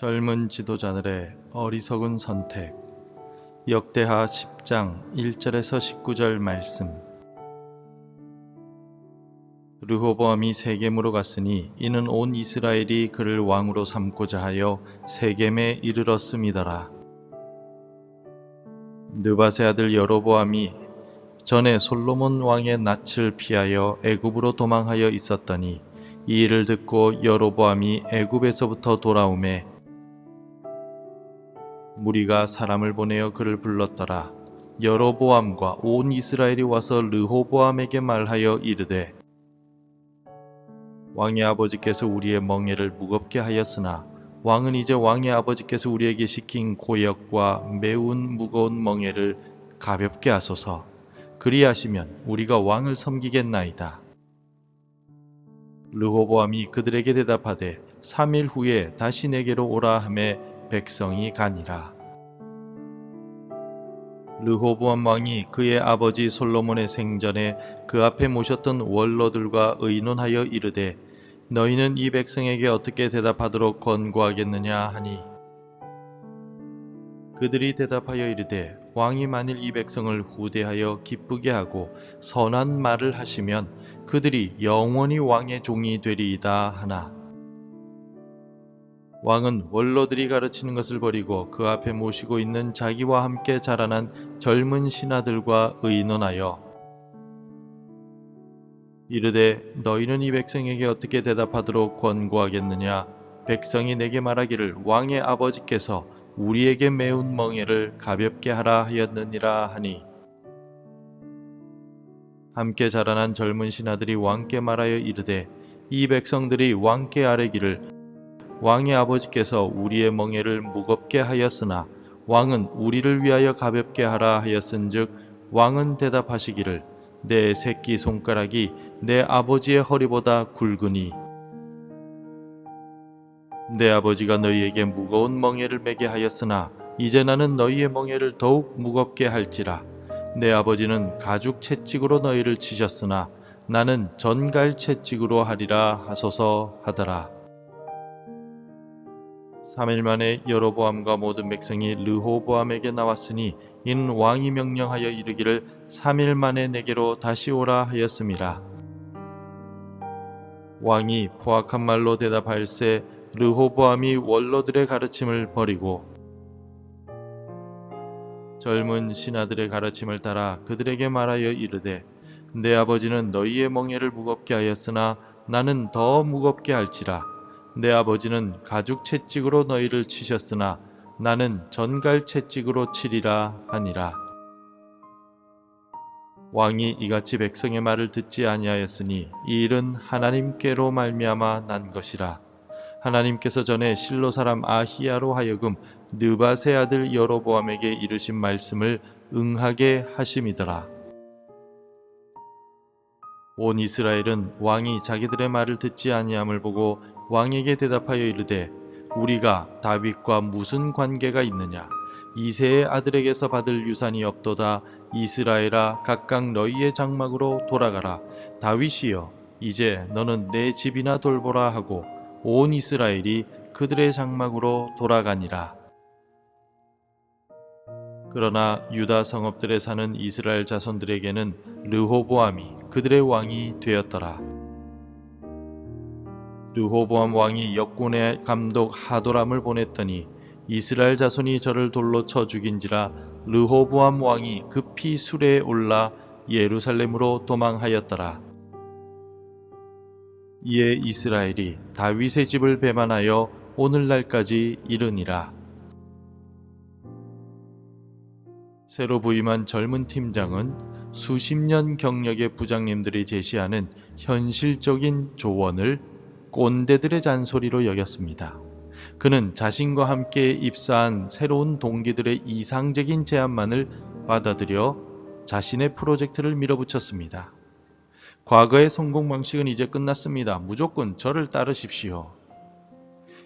젊은 지도자들의 어리석은 선택. 역대하 10장 1절에서 19절 말씀. 르호보암이 세겜으로 갔으니 이는 온 이스라엘이 그를 왕으로 삼고자 하여 세겜에 이르렀음이더라. 느밧의 아들 여로보암이 전에 솔로몬 왕의 낯을 피하여 애굽으로 도망하여 있었더니 이 일을 듣고 여로보암이 애굽에서부터 돌아오매 무리가 사람을 보내어 그를 불렀더라. 여로보암과 온 이스라엘이 와서 르호보암에게 말하여 이르되 왕의 아버지께서 우리의 멍에를 무겁게 하였으나 왕은 이제 왕의 아버지께서 우리에게 시킨 고역과 매운 무거운 멍에를 가볍게 하소서. 그리하시면 우리가 왕을 섬기겠나이다. 르호보암이 그들에게 대답하되 3일 후에 다시 내게로 오라 하매 백성이 가니라. 르호보암 왕이 그의 아버지 솔로몬의 생전에 그 앞에 모셨던 원로들과 의논하여 이르되 너희는 이 백성에게 어떻게 대답하도록 권고하겠느냐 하니 그들이 대답하여 이르되 왕이 만일 이 백성을 후대하여 기쁘게 하고 선한 말을 하시면 그들이 영원히 왕의 종이 되리이다 하나 왕은 원로들이 가르치는 것을 버리고 그 앞에 모시고 있는 자기와 함께 자라난 젊은 신하들과 의논하여 이르되 너희는 이 백성에게 어떻게 대답하도록 권고하겠느냐. 백성이 내게 말하기를 왕의 아버지께서 우리에게 매운 멍에를 가볍게 하라 하였느니라 하니 함께 자라난 젊은 신하들이 왕께 말하여 이르되 이 백성들이 왕께 아뢰기를 왕의 아버지께서 우리의 멍에를 무겁게 하였으나 왕은 우리를 위하여 가볍게 하라 하였은즉 왕은 대답하시기를 내 새끼 손가락이 내 아버지의 허리보다 굵으니 내 아버지가 너희에게 무거운 멍에를 매게 하였으나 이제 나는 너희의 멍에를 더욱 무겁게 할지라. 내 아버지는 가죽 채찍으로 너희를 치셨으나 나는 전갈 채찍으로 하리라 하소서 하더라. 3일 만에 여로보암과 모든 백성이 르호보암에게 나왔으니 이는 왕이 명령하여 이르기를 3일 만에 내게로 다시 오라 하였음이라. 왕이 포악한 말로 대답할세 르호보암이 원로들의 가르침을 버리고 젊은 신하들의 가르침을 따라 그들에게 말하여 이르되 내 아버지는 너희의 멍에를 무겁게 하였으나 나는 더 무겁게 할지라. 내 아버지는 가죽 채찍으로 너희를 치셨으나 나는 전갈 채찍으로 치리라 하니라. 왕이 이같이 백성의 말을 듣지 아니하였으니 이 일은 하나님께로 말미암아 난 것이라. 하나님께서 전에 실로 사람 아히야로 하여금 느밧의 아들 여로보암에게 이르신 말씀을 응하게 하심이더라. 온 이스라엘은 왕이 자기들의 말을 듣지 아니함을 보고 왕에게 대답하여 이르되 우리가 다윗과 무슨 관계가 있느냐. 이새의 아들에게서 받을 유산이 없도다. 이스라엘아 각각 너희의 장막으로 돌아가라. 다윗이여 이제 너는 내 집이나 돌보라 하고 온 이스라엘이 그들의 장막으로 돌아가니라. 그러나 유다 성읍들에 사는 이스라엘 자손들에게는 르호보암이 그들의 왕이 되었더라. 르호보암 왕이 역군의 감독 하도람을 보냈더니 이스라엘 자손이 저를 돌로 쳐 죽인지라 르호보암 왕이 급히 수레에 올라 예루살렘으로 도망하였더라. 이에 이스라엘이 다윗의 집을 배반하여 오늘날까지 이르니라. 새로 부임한 젊은 팀장은 수십 년 경력의 부장님들이 제시하는 현실적인 조언을 꼰대들의 잔소리로 여겼습니다. 그는 자신과 함께 입사한 새로운 동기들의 이상적인 제안만을 받아들여 자신의 프로젝트를 밀어붙였습니다. 과거의 성공 방식은 이제 끝났습니다. 무조건 저를 따르십시오.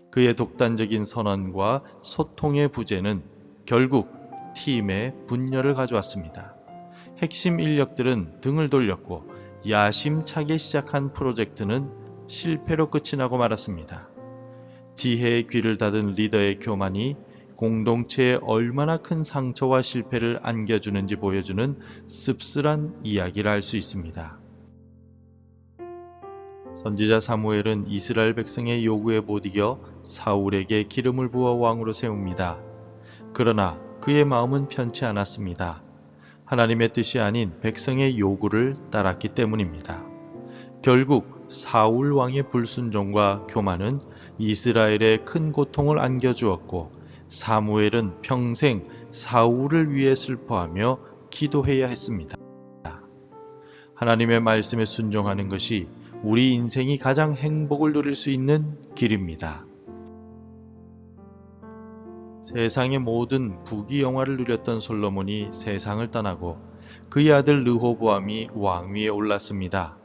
그의 독단적인 선언과 소통의 부재는 결국 팀에 분열을 가져왔습니다. 핵심 인력들은 등을 돌렸고 야심차게 시작한 프로젝트는 실패로 끝이 나고 말았습니다. 지혜의 귀를 닫은 리더의 교만이 공동체에 얼마나 큰 상처와 실패를 안겨주는지 보여주는 씁쓸한 이야기를 알 수 있습니다. 선지자 사무엘은 이스라엘 백성의 요구에 못 이겨 사울에게 기름을 부어 왕으로 세웁니다. 그러나 그의 마음은 편치 않았습니다. 하나님의 뜻이 아닌 백성의 요구를 따랐기 때문입니다. 결국 사울 왕의 불순종과 교만은 이스라엘에 큰 고통을 안겨주었고 사무엘은 평생 사울을 위해 슬퍼하며 기도해야 했습니다. 하나님의 말씀에 순종하는 것이 우리 인생이 가장 행복을 누릴 수 있는 길입니다. 세상의 모든 부귀영화를 누렸던 솔로몬이 세상을 떠나고 그의 아들 르호보암이 왕위에 올랐습니다.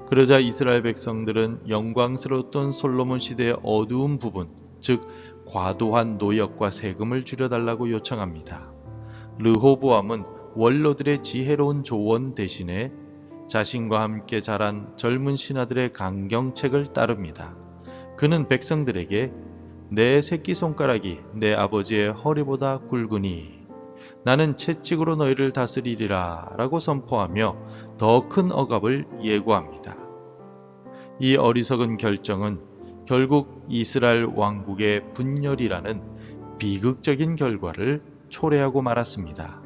그러자 이스라엘 백성들은 영광스러웠던 솔로몬 시대의 어두운 부분, 즉 과도한 노역과 세금을 줄여달라고 요청합니다. 르호보암은 원로들의 지혜로운 조언 대신에 자신과 함께 자란 젊은 신하들의 강경책을 따릅니다. 그는 백성들에게 내 새끼손가락이 내 아버지의 허리보다 굵으니 나는 채찍으로 너희를 다스리리라 라고 선포하며 더 큰 억압을 예고합니다. 이 어리석은 결정은 결국 이스라엘 왕국의 분열이라는 비극적인 결과를 초래하고 말았습니다.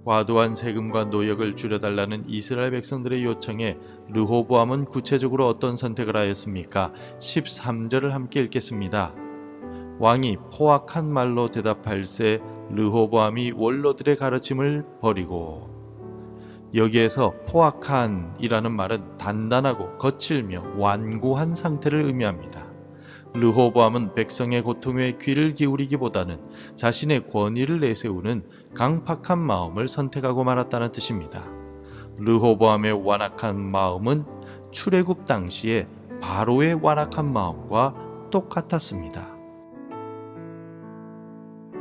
과도한 세금과 노역을 줄여달라는 이스라엘 백성들의 요청에 르호보암은 구체적으로 어떤 선택을 하였습니까? 13절을 함께 읽겠습니다. 왕이 포악한 말로 대답할세 르호보암이 원로들의 가르침을 버리고. 여기에서 포악한이라는 말은 단단하고 거칠며 완고한 상태를 의미합니다. 르호보암은 백성의 고통에 귀를 기울이기보다는 자신의 권위를 내세우는 강팍한 마음을 선택하고 말았다는 뜻입니다. 르호보암의 완악한 마음은 출애굽 당시에 바로의 완악한 마음과 똑같았습니다.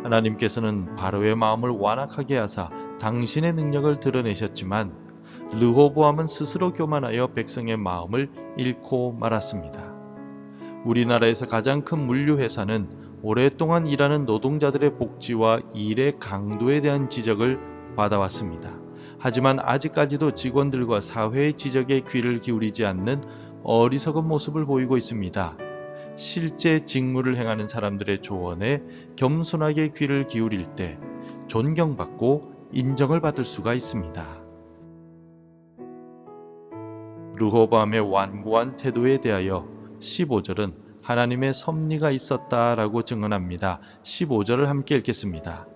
하나님께서는 바로의 마음을 완악하게 하사 당신의 능력을 드러내셨지만 르호보암은 스스로 교만하여 백성의 마음을 잃고 말았습니다. 우리나라에서 가장 큰 물류회사는 오랫동안 일하는 노동자들의 복지와 일의 강도에 대한 지적을 받아왔습니다. 하지만 아직까지도 직원들과 사회의 지적에 귀를 기울이지 않는 어리석은 모습을 보이고 있습니다. 실제 직무를 행하는 사람들의 조언에 겸손하게 귀를 기울일 때 존경받고 인정을 받을 수가 있습니다. 르호보암의 완고한 태도에 대하여 15절은 하나님의 섭리가 있었다라고 증언합니다. 15절을 함께 읽겠습니다.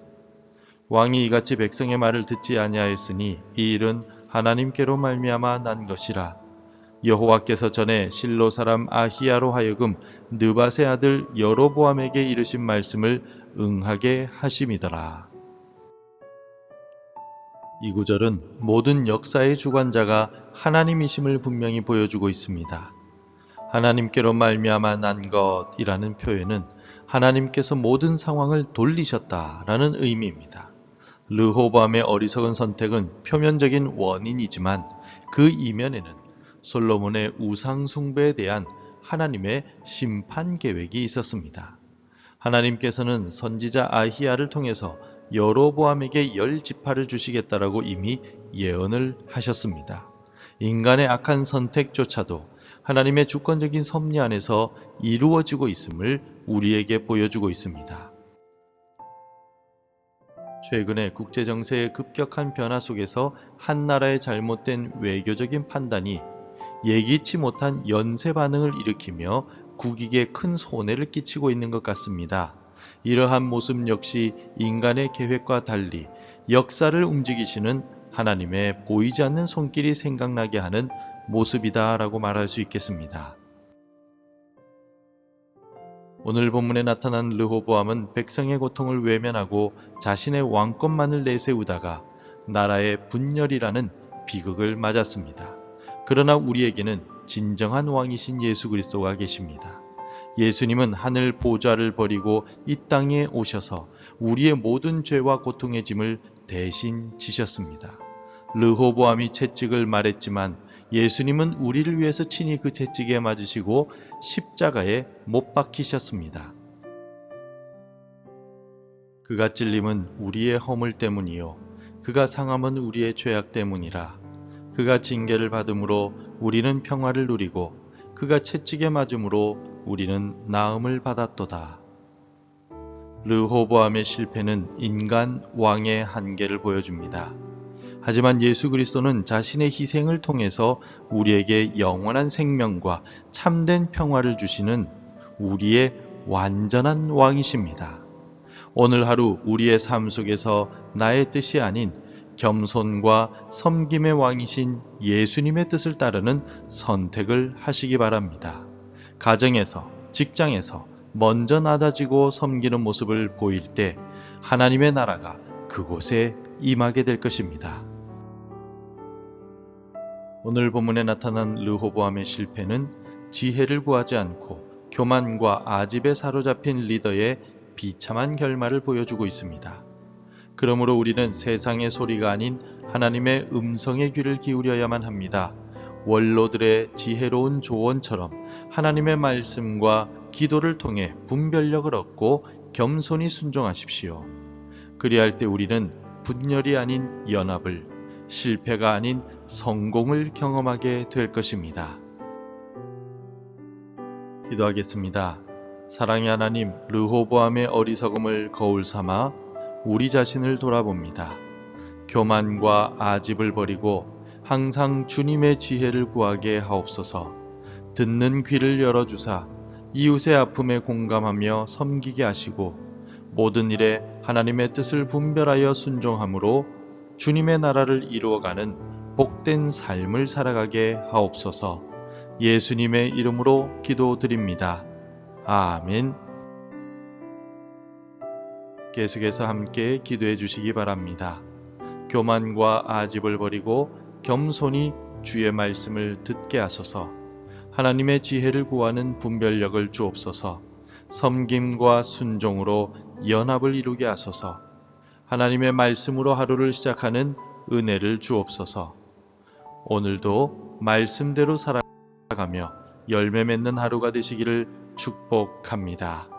왕이 이같이 백성의 말을 듣지 아니하였으니 이 일은 하나님께로 말미암아 난 것이라. 여호와께서 전에 실로 사람 아히야로 하여금 느밧의 아들 여로보암에게 이르신 말씀을 응하게 하심이더라. 이 구절은 모든 역사의 주관자가 하나님이심을 분명히 보여주고 있습니다. 하나님께로 말미암아 난 것이라는 표현은 하나님께서 모든 상황을 돌리셨다라는 의미입니다. 르호보암의 어리석은 선택은 표면적인 원인이지만 그 이면에는 솔로몬의 우상 숭배에 대한 하나님의 심판 계획이 있었습니다. 하나님께서는 선지자 아히야를 통해서 여로보암에게 10지파를 주시겠다라고 이미 예언을 하셨습니다. 인간의 악한 선택조차도 하나님의 주권적인 섭리 안에서 이루어지고 있음을 우리에게 보여주고 있습니다. 최근에 국제정세의 급격한 변화 속에서 한 나라의 잘못된 외교적인 판단이 예기치 못한 연쇄 반응을 일으키며 국익에 큰 손해를 끼치고 있는 것 같습니다. 이러한 모습 역시 인간의 계획과 달리 역사를 움직이시는 하나님의 보이지 않는 손길이 생각나게 하는 모습이다라고 말할 수 있겠습니다. 오늘 본문에 나타난 르호보암은 백성의 고통을 외면하고 자신의 왕권만을 내세우다가 나라의 분열이라는 비극을 맞았습니다. 그러나 우리에게는 진정한 왕이신 예수 그리스도가 계십니다. 예수님은 하늘 보좌를 버리고 이 땅에 오셔서 우리의 모든 죄와 고통의 짐을 대신 지셨습니다. 르호보암이 채찍을 말했지만 예수님은 우리를 위해서 친히 그 채찍에 맞으시고 십자가에 못 박히셨습니다. 그가 찔림은 우리의 허물 때문이요 그가 상함은 우리의 죄악 때문이라. 그가 징계를 받음으로 우리는 평화를 누리고 그가 채찍에 맞음으로 우리는 나음을 받았도다. 르호보암의 실패는 인간 왕의 한계를 보여줍니다. 하지만 예수 그리스도는 자신의 희생을 통해서 우리에게 영원한 생명과 참된 평화를 주시는 우리의 완전한 왕이십니다. 오늘 하루 우리의 삶 속에서 나의 뜻이 아닌 겸손과 섬김의 왕이신 예수님의 뜻을 따르는 선택을 하시기 바랍니다. 가정에서, 직장에서 먼저 낮아지고 섬기는 모습을 보일 때 하나님의 나라가 그곳에 임하게 될 것입니다. 오늘 본문에 나타난 르호보암의 실패는 지혜를 구하지 않고 교만과 아집에 사로잡힌 리더의 비참한 결말을 보여주고 있습니다. 그러므로 우리는 세상의 소리가 아닌 하나님의 음성의 귀를 기울여야만 합니다. 원로들의 지혜로운 조언처럼 하나님의 말씀과 기도를 통해 분별력을 얻고 겸손히 순종하십시오. 그리할 때 우리는 분열이 아닌 연합을, 실패가 아닌 성공을 경험하게 될 것입니다. 기도하겠습니다. 사랑의 하나님, 르호보암의 어리석음을 거울 삼아 우리 자신을 돌아봅니다. 교만과 아집을 버리고 항상 주님의 지혜를 구하게 하옵소서. 듣는 귀를 열어주사 이웃의 아픔에 공감하며 섬기게 하시고 모든 일에 하나님의 뜻을 분별하여 순종함으로 주님의 나라를 이루어가는 복된 삶을 살아가게 하옵소서. 예수님의 이름으로 기도드립니다. 아멘. 계속해서 함께 기도해 주시기 바랍니다. 교만과 아집을 버리고 겸손히 주의 말씀을 듣게 하소서. 하나님의 지혜를 구하는 분별력을 주옵소서. 섬김과 순종으로 연합을 이루게 하소서. 하나님의 말씀으로 하루를 시작하는 은혜를 주옵소서. 오늘도 말씀대로 살아가며 열매 맺는 하루가 되시기를 축복합니다.